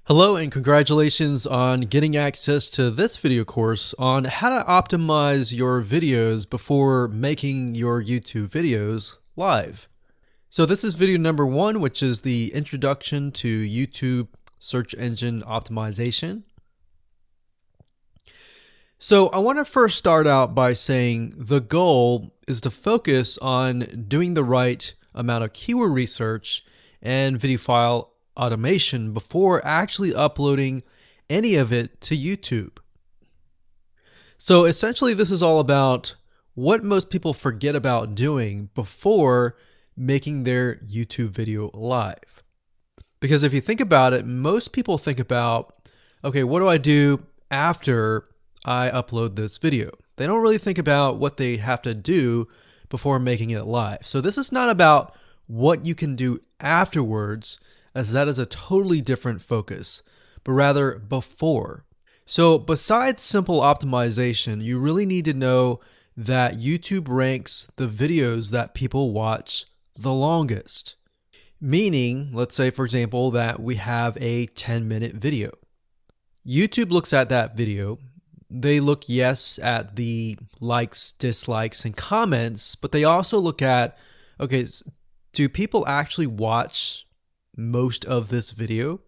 Hello and congratulations on getting access to this video course on how to optimize your videos before making your YouTube videos live. So this is video number 1, which is the introduction to YouTube search engine optimization. So I want to first start out by saying the goal is to focus on doing the right amount of keyword research and video file automation before actually uploading any of it to YouTube. So essentially this is all about what most people forget about doing before making their YouTube video live. Because if you think about it, most people think about, okay, what do I do after I upload this video? They don't really think about what they have to do before making it live. So this is not about what you can do afterwards, as that is a totally different focus, but rather before. So besides simple optimization, you really need to know that YouTube ranks the videos that people watch the longest. Meaning, let's say for example that we have a 10-minute video. YouTube looks at that video. They look, yes, at the likes, dislikes, and comments, but they also look at, okay, do people actually watch most of this video?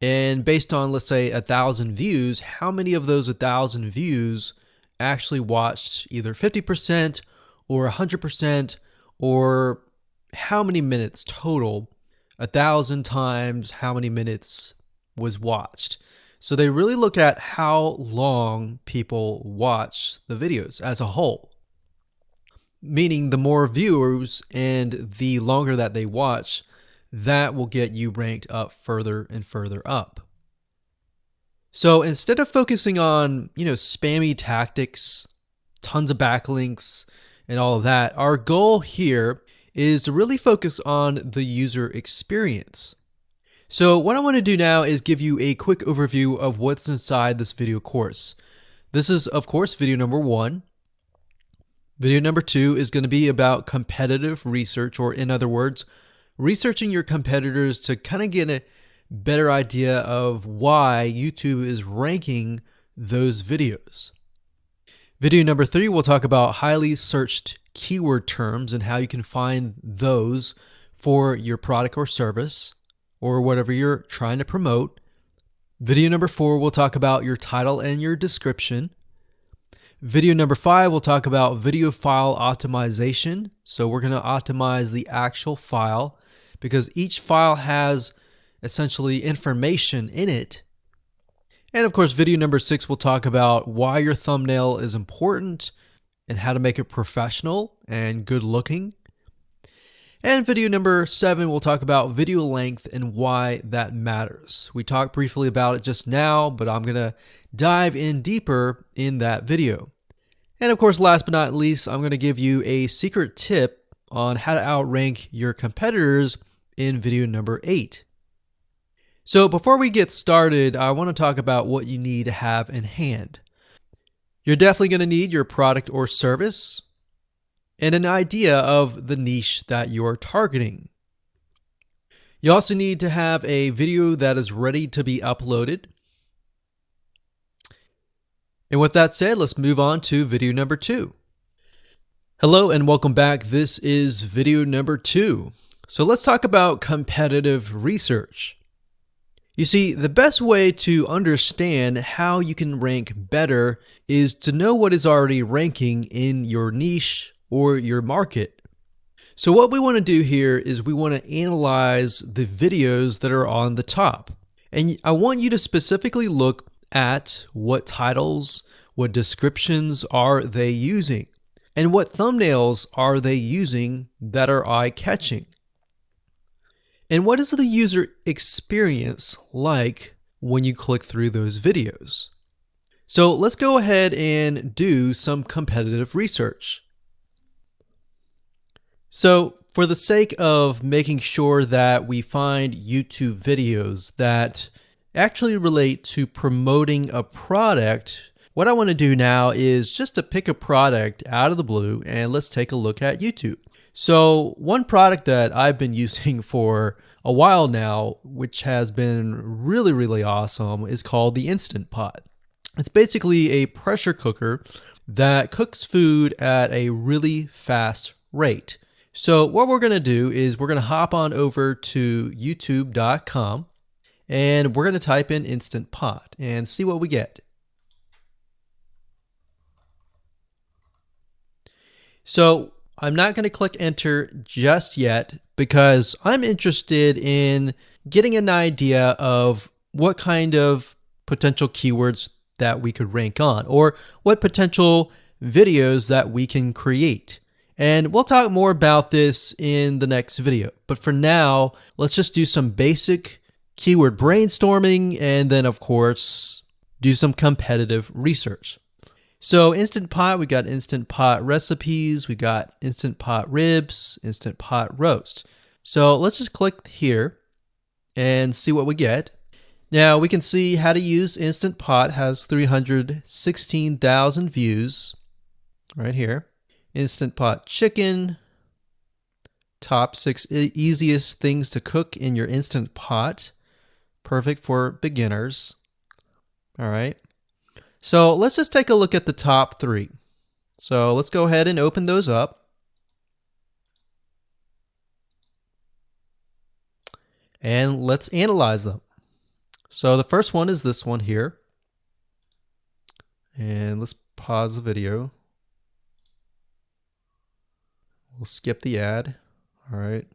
And based on, let's say, 1,000 views, how many of those 1,000 views actually watched either 50% or 100%, or how many minutes total? 1,000 times how many minutes was watched. So they really look at how long people watch the videos as a whole. Meaning the more viewers and the longer that they watch, that will get you ranked up further and further up. So instead of focusing on, spammy tactics, tons of backlinks, and all of that, our goal here is to really focus on the user experience. So what I want to do now is give you a quick overview of what's inside this video course. This is, of course, video number 1. Video number 2 is going to be about competitive research, or in other words, researching your competitors to kind of get a better idea of why YouTube is ranking those videos. Video number 3, we'll talk about highly searched keyword terms and how you can find those for your product or service or whatever you're trying to promote. Video number 4, we'll talk about your title and your description. Video number 5, we'll talk about video file optimization. So we're going to optimize the actual file because each file has essentially information in it. And of course, video number 6, we'll talk about why your thumbnail is important and how to make it professional and good looking. And video number 7, we'll talk about video length and why that matters. We talked briefly about it just now, but I'm going to dive in deeper in that video. And of course, last but not least, I'm going to give you a secret tip on how to outrank your competitors in video number 8. So before we get started, I want to talk about what you need to have in hand. You're definitely going to need your product or service and an idea of the niche that you're targeting. You also need to have a video that is ready to be uploaded. And with that said, let's move on to video number 2. Hello and welcome back. This is video number 2. So let's talk about competitive research. You see, the best way to understand how you can rank better is to know what is already ranking in your niche or your market. So what we want to do here is we want to analyze the videos that are on the top. And I want you to specifically look at what titles, what descriptions are they using, and what thumbnails are they using that are eye-catching. And what is the user experience like when you click through those videos? So let's go ahead and do some competitive research. So for the sake of making sure that we find YouTube videos that actually relate to promoting a product, what I want to do now is just to pick a product out of the blue and let's take a look at YouTube. So one product that I've been using for a while now, which has been really, really awesome, is called the Instant Pot. It's basically a pressure cooker that cooks food at a really fast rate. So what we're going to do is we're going to hop on over to youtube.com and we're going to type in Instant Pot and see what we get. So I'm not going to click enter just yet because I'm interested in getting an idea of what kind of potential keywords that we could rank on, or what potential videos that we can create. And we'll talk more about this in the next video. But for now, let's just do some basic keyword brainstorming and then, of course, do some competitive research. So Instant Pot, we got Instant Pot recipes, we got Instant Pot ribs, Instant Pot roast. So let's just click here and see what we get. Now we can see how to use Instant Pot has 316,000 views right here. Instant Pot chicken, top 6 easiest things to cook in your Instant Pot. Perfect for beginners. All right. So let's just take a look at the top 3. So let's go ahead and open those up. And let's analyze them. So the first one is this one here. And let's pause the video. We'll skip the ad. All right.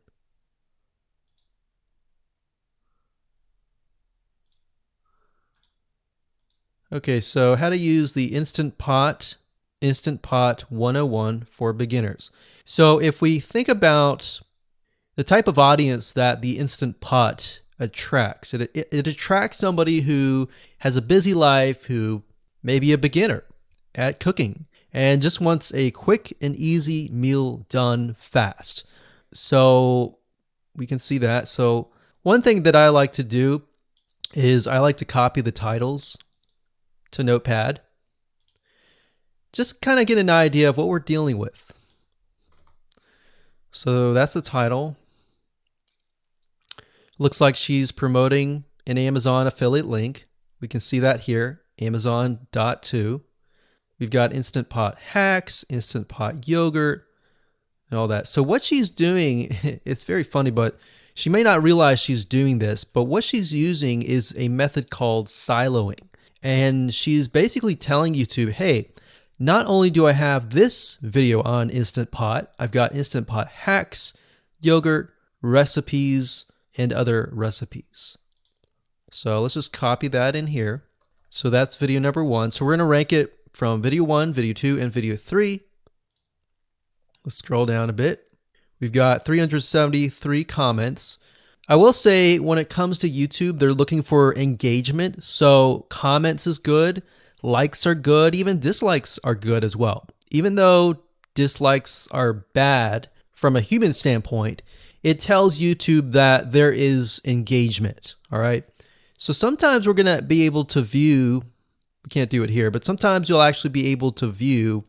Okay, so how to use the Instant Pot 101 for beginners. So if we think about the type of audience that the Instant Pot attracts, it attracts somebody who has a busy life, who may be a beginner at cooking and just wants a quick and easy meal done fast. So we can see that. So one thing that I like to do is I like to copy the titles to Notepad. Just kind of get an idea of what we're dealing with. So that's the title. Looks like she's promoting an Amazon affiliate link. We can see that here, Amazon.to. We've got Instant Pot hacks, Instant Pot yogurt, and all that. So what she's doing, it's very funny, but she may not realize she's doing this, but what she's using is a method called siloing. And she's basically telling YouTube, hey, not only do I have this video on Instant Pot, I've got Instant Pot hacks, yogurt, recipes, and other recipes. So let's just copy that in here. So that's video number 1. So we're going to rank it from video 1, video 2, and video 3. Let's scroll down a bit. We've got 373 comments. I will say when it comes to YouTube, they're looking for engagement. So comments is good, likes are good, even dislikes are good as well. Even though dislikes are bad from a human standpoint, it tells YouTube that there is engagement. All right. So sometimes we're going to be able to view, we can't do it here, but sometimes you'll actually be able to view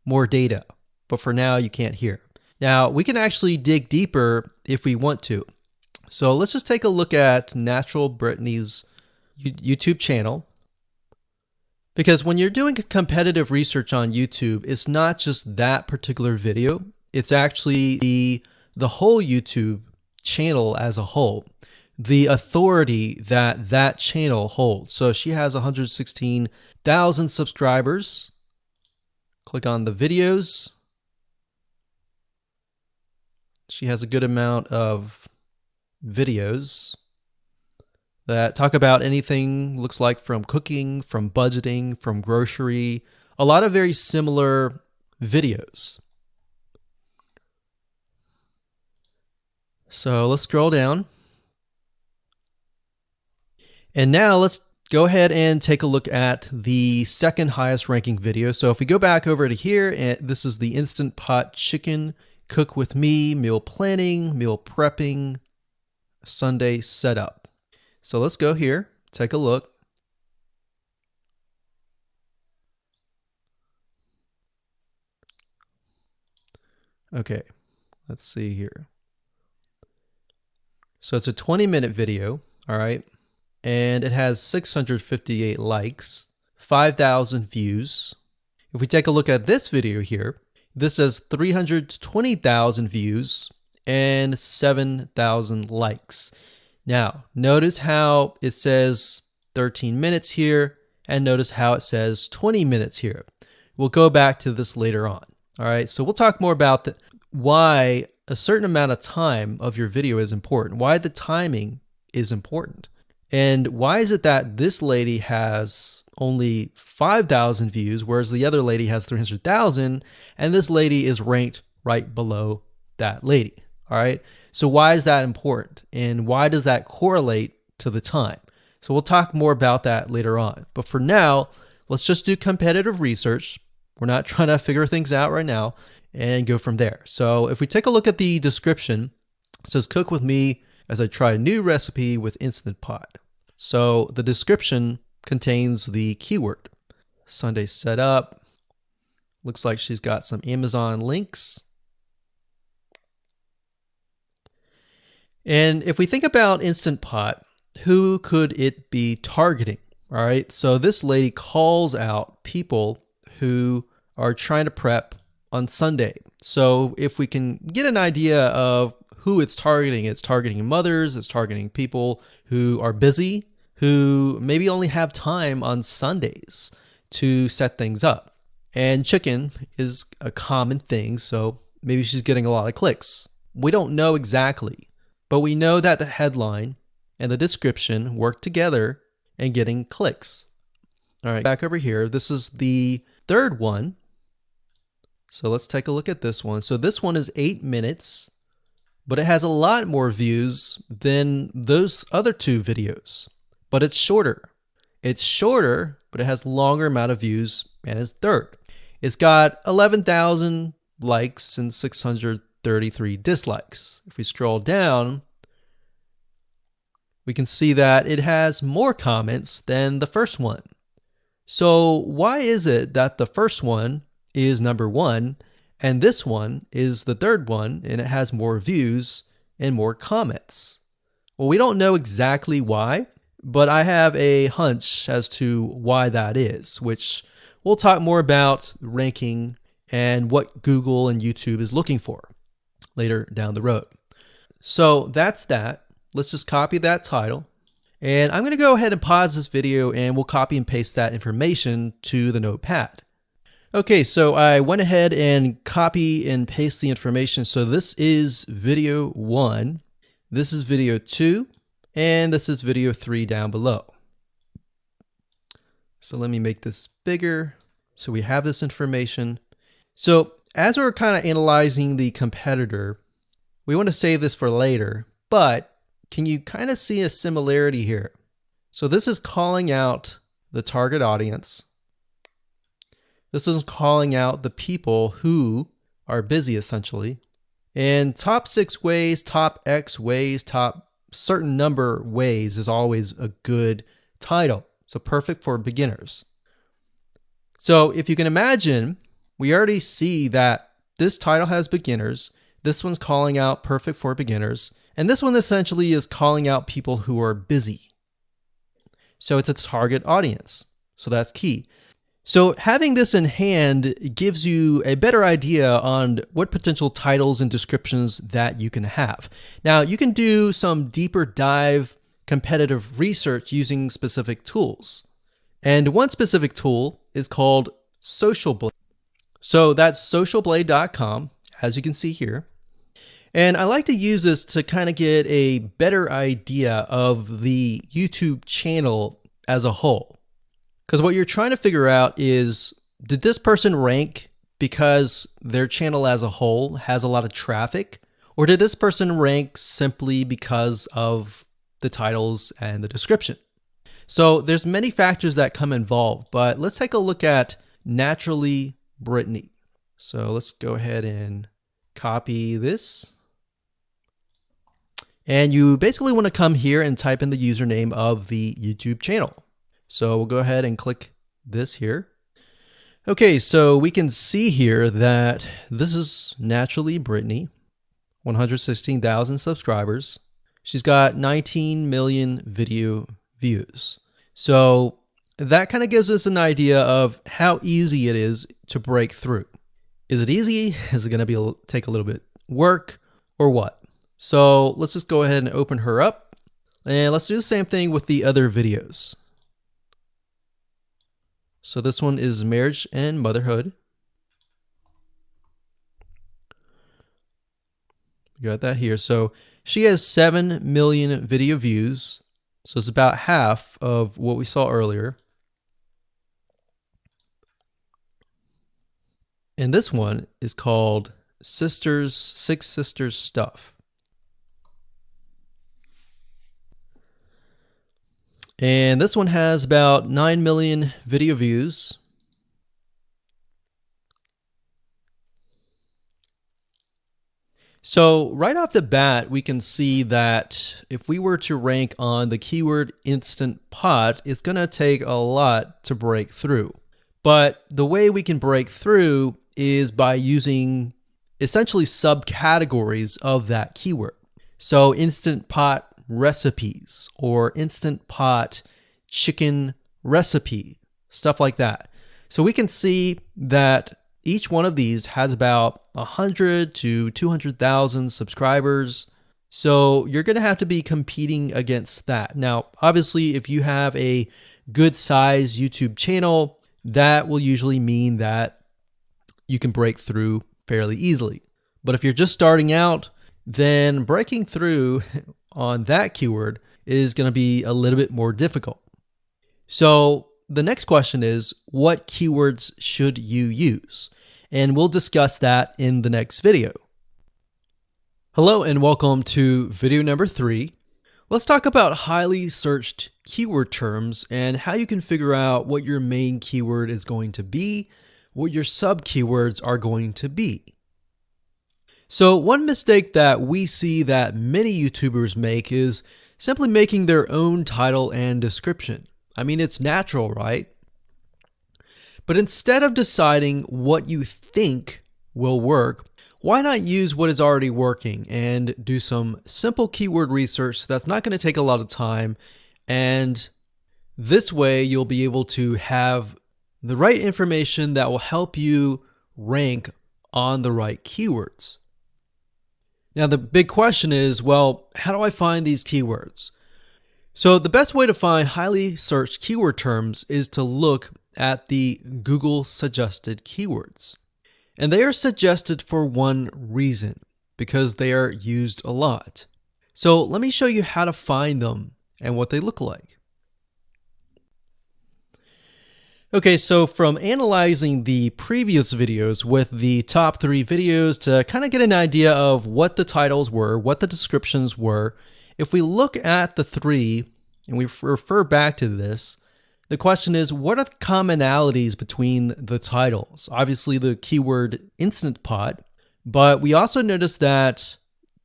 more data. But for now, you can't hear. Now, we can actually dig deeper if we want to. So let's just take a look at Natural Brittany's YouTube channel. Because when you're doing competitive research on YouTube, it's not just that particular video. It's actually the whole YouTube channel as a whole. The authority that channel holds. So she has 116,000 subscribers. Click on the videos. She has a good amount of videos that talk about anything, looks like from cooking, from budgeting, from grocery, a lot of very similar videos. So let's scroll down. And now let's go ahead and take a look at the second highest ranking video. So if we go back over to here, and this is the Instant Pot chicken, cook with me, meal planning, meal prepping, Sunday setup. So let's go here, take a look. Okay, let's see here. So it's a 20-minute video, all right? And it has 658 likes, 5,000 views. If we take a look at this video here, this has 320,000 views and 7,000 likes. Now, notice how it says 13 minutes here, and notice how it says 20 minutes here. We'll go back to this later on. All right, so we'll talk more about why a certain amount of time of your video is important, why the timing is important. And why is it that this lady has only 5,000 views, whereas the other lady has 300,000, and this lady is ranked right below that lady? All right. So why is that important? And why does that correlate to the time? So we'll talk more about that later on. But for now, let's just do competitive research. We're not trying to figure things out right now, and go from there. So if we take a look at the description, it says cook with me as I try a new recipe with Instant Pot. So the description contains the keyword. Sunday setup. Looks like she's got some Amazon links. And if we think about Instant Pot, who could it be targeting? All right, so this lady calls out people who are trying to prep on Sunday. So if we can get an idea of who it's targeting mothers, it's targeting people who are busy, who maybe only have time on Sundays to set things up. And chicken is a common thing, so maybe she's getting a lot of clicks. We don't know exactly, but we know that the headline and the description work together in getting clicks. All right, back over here, this is the third one. So let's take a look at this one. So this one is 8 minutes, but it has a lot more views than those other two videos, but it's shorter. It's shorter, but it has longer amount of views, and it's third. It's got 11,000 likes and 633 dislikes. If we scroll down, we can see that it has more comments than the first one. So why is it that the first one is number one and this one is the third one and it has more views and more comments? Well, we don't know exactly why, but I have a hunch as to why that is, which we'll talk more about ranking and what Google and YouTube is looking for later down the road. So that's that. Let's just copy that title. And I'm going to go ahead and pause this video and we'll copy and paste that information to the notepad. Okay, so I went ahead and copy and paste the information. So this is video 1, this is video 2, and this is video 3 down below. So let me make this bigger so we have this information. So as we're kind of analyzing the competitor, we want to save this for later, but can you kind of see a similarity here? So this is calling out the target audience. This is calling out the people who are busy, essentially. And top 6 ways, top X ways, top certain number ways is always a good title. So perfect for beginners. So if you can imagine, we already see that this title has beginners. This one's calling out perfect for beginners. And this one essentially is calling out people who are busy. So it's a target audience. So that's key. So having this in hand gives you a better idea on what potential titles and descriptions that you can have. Now, you can do some deeper dive competitive research using specific tools. And one specific tool is called Social Blade. So that's socialblade.com, as you can see here. And I like to use this to kind of get a better idea of the YouTube channel as a whole. Because what you're trying to figure out is, did this person rank because their channel as a whole has a lot of traffic? Or did this person rank simply because of the titles and the description? So there's many factors that come involved, but let's take a look at Naturally Brittany. So let's go ahead and copy this. And you basically want to come here and type in the username of the YouTube channel. So we'll go ahead and click this here. Okay, so we can see here that this is Naturally Brittany, 116,000 subscribers. She's got 19 million video views. So that kind of gives us an idea of how easy it is to break through. Is it easy? Is it going to take a little bit work or what? So let's just go ahead and open her up, and let's do the same thing with the other videos. So this one is marriage and motherhood. We got that here. So she has 7 million video views. So it's about half of what we saw earlier. And this one is called Six Sisters Stuff. And this one has about 9 million video views. So right off the bat, we can see that if we were to rank on the keyword Instant Pot, it's going to take a lot to break through. But the way we can break through is by using essentially subcategories of that keyword. So Instant Pot recipes or Instant Pot chicken recipe, stuff like that. So we can see that each one of these has about 100 to 200,000 subscribers. So you're going to have to be competing against that. Now, obviously, if you have a good size YouTube channel, that will usually mean that you can break through fairly easily. But if you're just starting out, then breaking through on that keyword is going to be a little bit more difficult. So the next question is, what keywords should you use? And we'll discuss that in the next video. Hello and welcome to video number 3. Let's talk about highly searched keyword terms and how you can figure out what your main keyword is going to be, what your sub keywords are going to be. So one mistake that we see that many YouTubers make is simply making their own title and description. I mean, it's natural, right? But instead of deciding what you think will work, why not use what is already working and do some simple keyword research that's not going to take a lot of time, and this way you'll be able to have the right information that will help you rank on the right keywords. Now the big question is, well, how do I find these keywords? So the best way to find highly searched keyword terms is to look at the Google suggested keywords. And they are suggested for one reason, because they are used a lot. So let me show you how to find them and what they look like. Okay, so from analyzing the previous videos with the top 3 videos to kind of get an idea of what the titles were, what the descriptions were, if we look at the 3 and we refer back to this, the question is, what are the commonalities between the titles? Obviously the keyword Instant Pot, but we also noticed that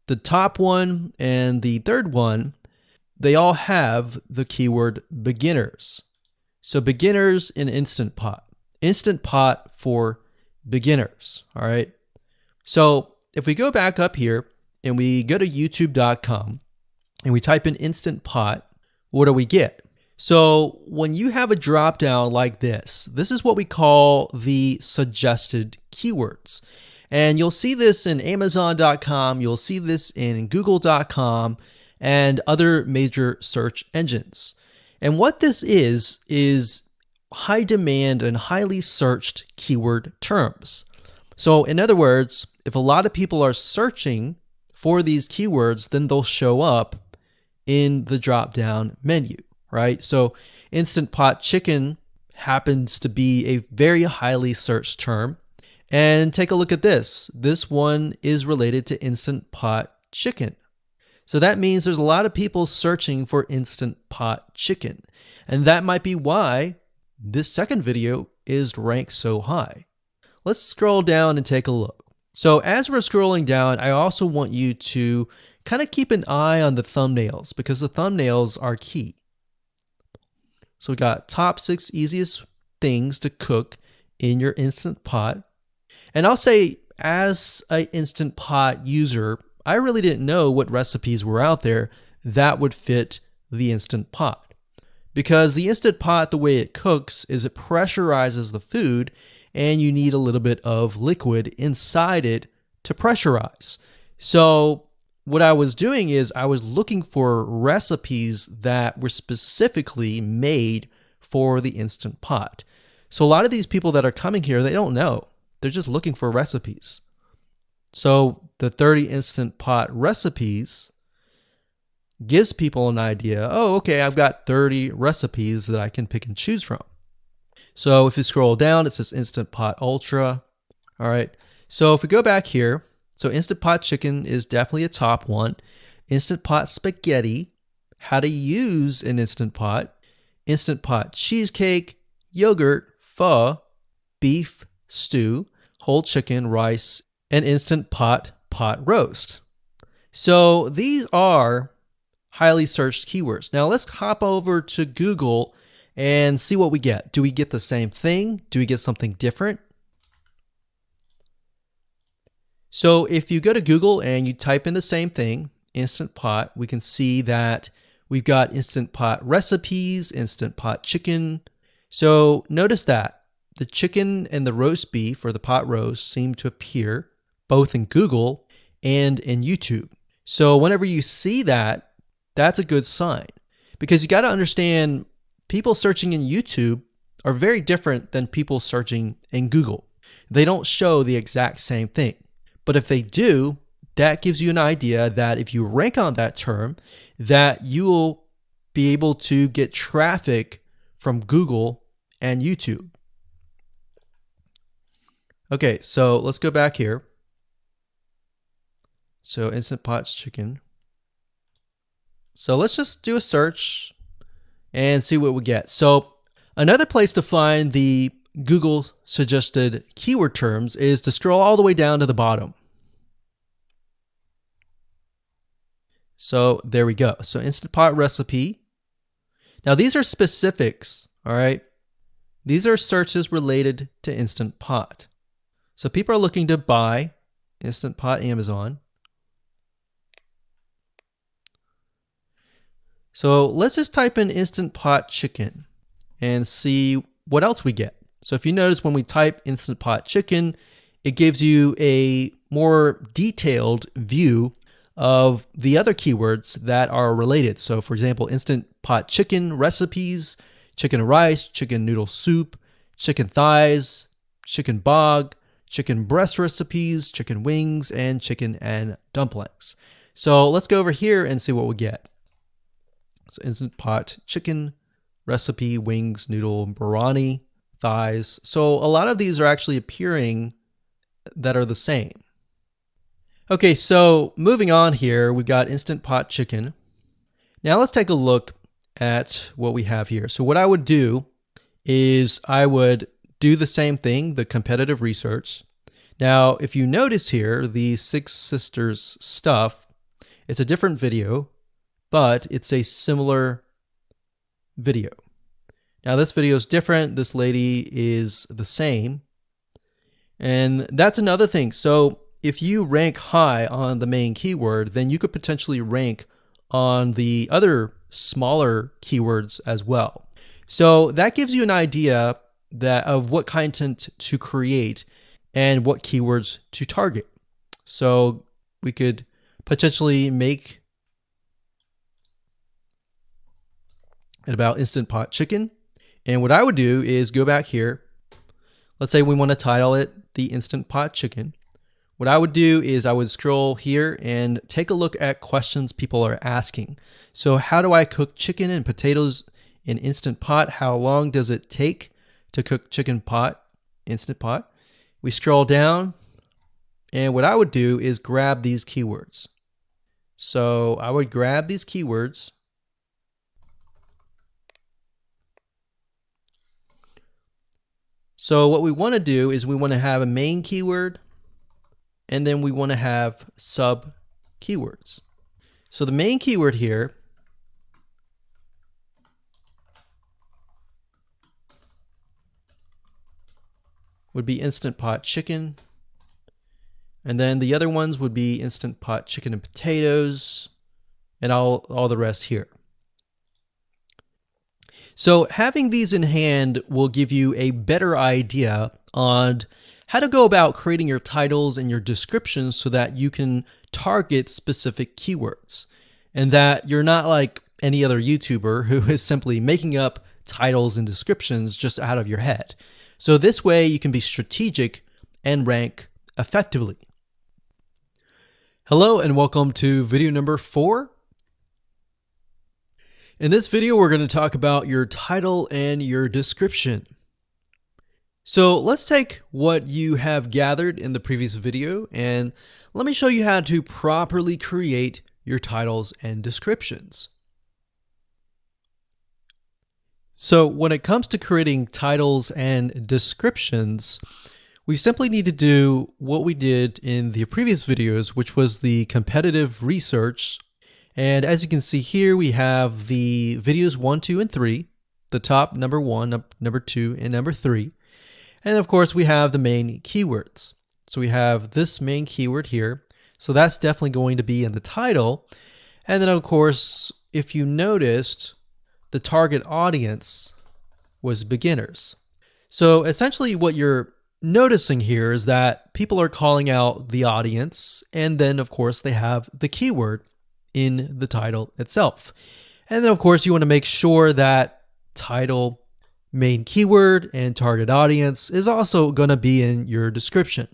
the top one and the third one, they all have the keyword beginners. So beginners in Instant Pot. Instant Pot for beginners, all right? So if we go back up here and we go to youtube.com and we type in Instant Pot, what do we get? So when you have a drop down like this is what we call the suggested keywords. And you'll see this in Amazon.com, you'll see this in Google.com and other major search engines. And what this is high demand and highly searched keyword terms. So in other words, if a lot of people are searching for these keywords, then they'll show up in the drop down menu. Right? So Instant Pot chicken happens to be a very highly searched term. And take a look at this. This one is related to Instant Pot chicken. So that means there's a lot of people searching for Instant Pot chicken. And that might be why this second video is ranked so high. Let's scroll down and take a look. So as we're scrolling down, I also want you to kind of keep an eye on the thumbnails because the thumbnails are key. So we got top 6 easiest things to cook in your Instant Pot. And I'll say, as an Instant Pot user, I really didn't know what recipes were out there that would fit the Instant Pot. Because the Instant Pot, the way it cooks is it pressurizes the food, and you need a little bit of liquid inside it to pressurize. So what I was doing is I was looking for recipes that were specifically made for the Instant Pot. So a lot of these people that are coming here, they don't know. They're just looking for recipes. So the 30 Instant Pot recipes gives people an idea. Oh, okay, I've got 30 recipes that I can pick and choose from. So if you scroll down, it says Instant Pot Ultra. All right. So if we go back here, so Instant Pot Chicken is definitely a top one. Instant Pot Spaghetti, how to use an Instant Pot. Instant Pot Cheesecake, Yogurt, Pho, Beef Stew, Whole Chicken, Rice, and Instant Pot Pot Roast. So these are highly searched keywords. Now let's hop over to Google and see what we get. Do we get the same thing? Do we get something different? So if you go to Google and you type in the same thing, Instant Pot, we can see that we've got Instant Pot recipes, Instant Pot chicken. So notice that the chicken and the roast beef or the pot roast seem to appear both in Google and in YouTube. So whenever you see that, that's a good sign, because you got to understand people searching in YouTube are very different than people searching in Google. They don't show the exact same thing. But if they do, that gives you an idea that if you rank on that term, that you will be able to get traffic from Google and YouTube. Okay, so let's go back here. So Instant Pot Chicken. So let's just do a search and see what we get. So another place to find the Google suggested keyword terms is to scroll all the way down to the bottom. So there we go. So Instant Pot recipe. Now these are specifics, all right? These are searches related to Instant Pot. So people are looking to buy Instant Pot Amazon. So let's just type in Instant Pot Chicken and see what else we get. So if you notice, when we type Instant Pot Chicken, it gives you a more detailed view of the other keywords that are related. So for example, Instant Pot Chicken recipes, chicken and rice, chicken noodle soup, chicken thighs, chicken bog, chicken breast recipes, chicken wings, and chicken and dumplings. So let's go over here and see what we get. So Instant Pot Chicken recipe, wings, noodle, biryani, thighs. So a lot of these are actually appearing that are the same. Okay, so moving on here, we've got Instant Pot Chicken. Now let's take a look at what we have here. So what I would do is I would do the same thing, the competitive research. Now, if you notice here, the Six Sisters stuff, it's a different video, but it's a similar video. Now this video is different. This lady is the same. And that's another thing. So if you rank high on the main keyword, then you could potentially rank on the other smaller keywords as well. So that gives you an idea of what content to create and what keywords to target. So we could potentially make it about Instant Pot Chicken. And what I would do is go back here. Let's say we want to title it the Instant Pot Chicken. What I would do is I would scroll here and take a look at questions people are asking. So how do I cook chicken and potatoes in Instant Pot? How long does it take to cook chicken pot, Instant Pot? We scroll down, and what I would do is grab these keywords. So I would grab these keywords. So what we want to do is we want to have a main keyword, and then we want to have sub keywords. So the main keyword here would be Instant Pot Chicken. And then the other ones would be Instant Pot Chicken and potatoes, and all the rest here. So having these in hand will give you a better idea on how to go about creating your titles and your descriptions so that you can target specific keywords, and that you're not like any other YouTuber who is simply making up titles and descriptions just out of your head. So this way you can be strategic and rank effectively. Hello and welcome to video number 4. In this video, we're going to talk about your title and your description. So let's take what you have gathered in the previous video and let me show you how to properly create your titles and descriptions. So when it comes to creating titles and descriptions, we simply need to do what we did in the previous videos, which was the competitive research. And as you can see here, we have the videos 1, 2, and 3, the top number 1, number 2, and number 3. And of course, we have the main keywords. So we have this main keyword here. So that's definitely going to be in the title. And then of course, if you noticed, the target audience was beginners. So essentially what you're noticing here is that people are calling out the audience, and then of course they have the keyword in the title itself. And then of course you want to make sure that title, main keyword, and target audience is also going to be in your description.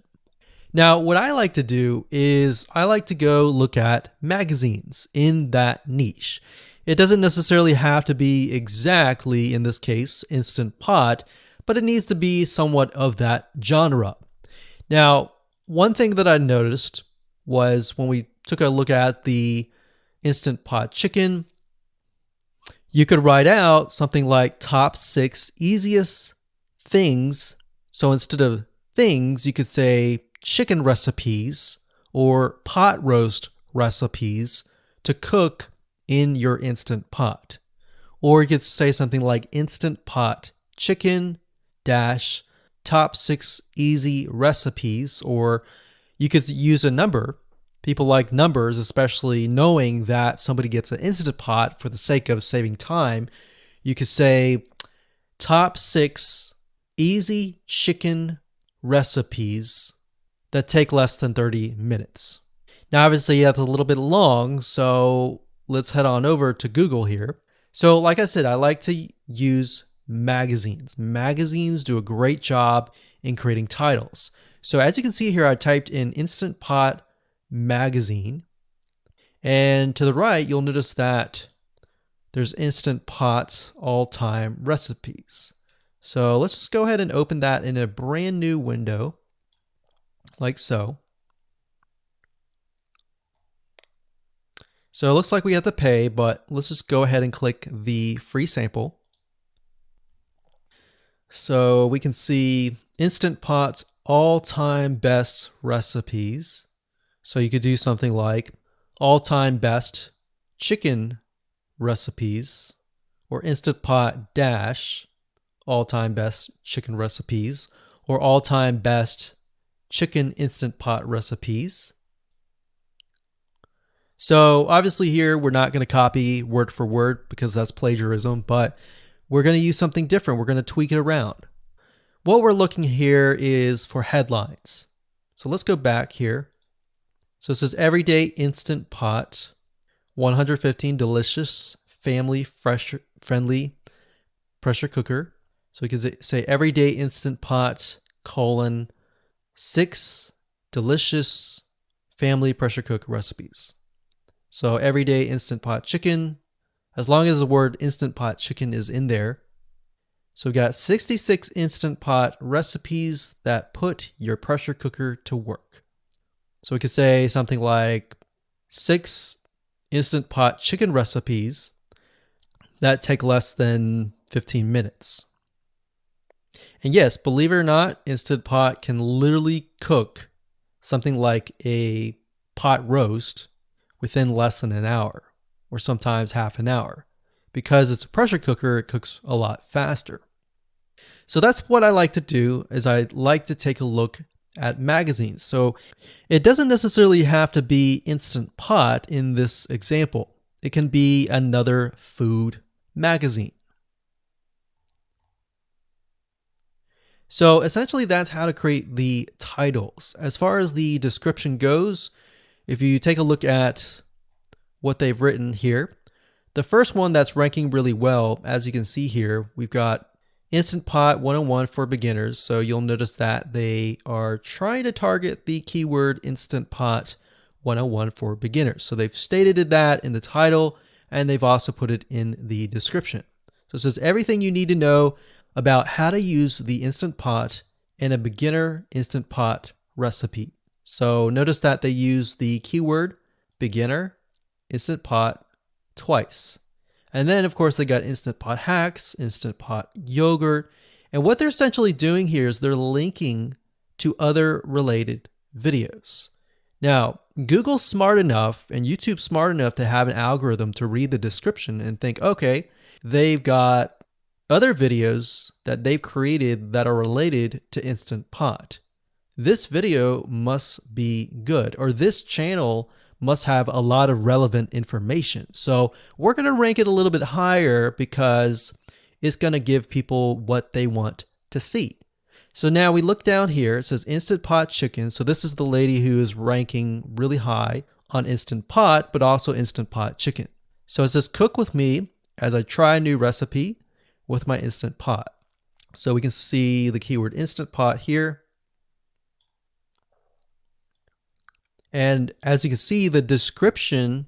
Now what I like to do is I like to go look at magazines in that niche. It doesn't necessarily have to be exactly, in this case, Instant Pot, but it needs to be somewhat of that genre. Now, one thing that I noticed was when we took a look at the Instant Pot chicken, you could write out something like top 6 easiest things. So instead of things, you could say chicken recipes or pot roast recipes to cook in your Instant Pot. Or you could say something like Instant Pot chicken dash top 6 easy recipes, or you could use a number. People like numbers, especially knowing that somebody gets an Instant Pot for the sake of saving time. You could say top 6 easy chicken recipes that take less than 30 minutes. Now, obviously, that's a little bit long, so let's head on over to Google here. So like I said, I like to use magazines. Magazines do a great job in creating titles. So as you can see here, I typed in Instant Pot magazine, and to the right, you'll notice that there's Instant Pot all-time recipes. So let's just go ahead and open that in a brand new window, like so. So it looks like we have to pay, but let's just go ahead and click the free sample. So we can see Instant Pot's all-time best recipes. So you could do something like all-time best chicken recipes, or Instant Pot dash all-time best chicken recipes, or all-time best chicken Instant Pot recipes. So obviously here we're not going to copy word for word because that's plagiarism, but we're going to use something different. We're going to tweak it around. What we're looking here is for headlines. So let's go back here. So it says everyday Instant Pot, 115 delicious, family friendly pressure cooker. So we can say everyday Instant Pot, 6 delicious family pressure cook recipes. So everyday Instant Pot chicken, as long as the word Instant Pot chicken is in there. So we got 66 Instant Pot recipes that put your pressure cooker to work. So we could say something like 6 Instant Pot chicken recipes that take less than 15 minutes. And yes, believe it or not, Instant Pot can literally cook something like a pot roast within less than an hour, or sometimes half an hour. Because it's a pressure cooker, it cooks a lot faster. So that's what I like to do, is I like to take a look at magazines. So it doesn't necessarily have to be Instant Pot in this example. It can be another food magazine. So essentially that's how to create the titles. As far as the description goes, if you take a look at what they've written here, the first one that's ranking really well, as you can see here, we've got Instant Pot 101 for beginners. So you'll notice that they are trying to target the keyword Instant Pot 101 for beginners. So they've stated that in the title, and they've also put it in the description. So it says everything you need to know about how to use the Instant Pot in a beginner Instant Pot recipe. So notice that they use the keyword beginner Instant Pot twice. And then, of course, they got Instant Pot hacks, Instant Pot yogurt. And what they're essentially doing here is they're linking to other related videos. Now, Google's smart enough and YouTube's smart enough to have an algorithm to read the description and think, okay, they've got other videos that they've created that are related to Instant Pot. This video must be good, or this channel must have a lot of relevant information. So we're going to rank it a little bit higher because it's going to give people what they want to see. So now we look down here, it says Instant Pot Chicken. So this is the lady who is ranking really high on Instant Pot, but also Instant Pot Chicken. So it says cook with me as I try a new recipe with my Instant Pot. So we can see the keyword Instant Pot here. And as you can see, the description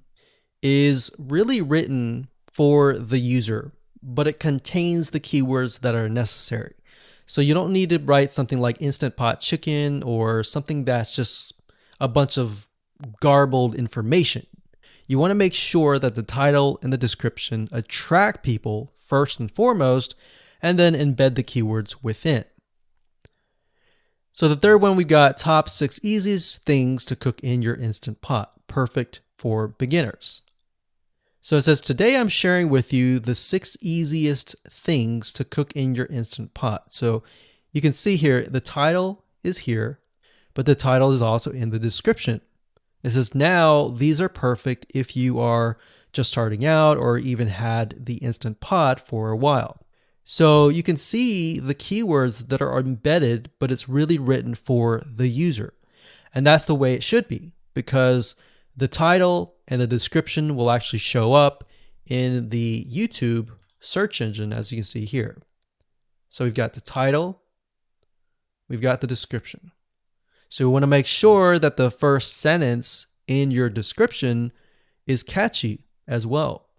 is really written for the user, but it contains the keywords that are necessary. So you don't need to write something like Instant Pot Chicken or something that's just a bunch of garbled information. You want to make sure that the title and the description attract people first and foremost, and then embed the keywords within. So the third one, we've got top 6 easiest things to cook in your Instant Pot, perfect for beginners. So it says, today I'm sharing with you the 6 easiest things to cook in your Instant Pot. So you can see here, the title is here, but the title is also in the description. It says, now these are perfect if you are just starting out or even had the Instant Pot for a while. So you can see the keywords that are embedded, but it's really written for the user. And that's the way it should be, because the title and the description will actually show up in the YouTube search engine, as you can see here. So we've got the title, we've got the description. So we want to make sure that the first sentence in your description is catchy as well.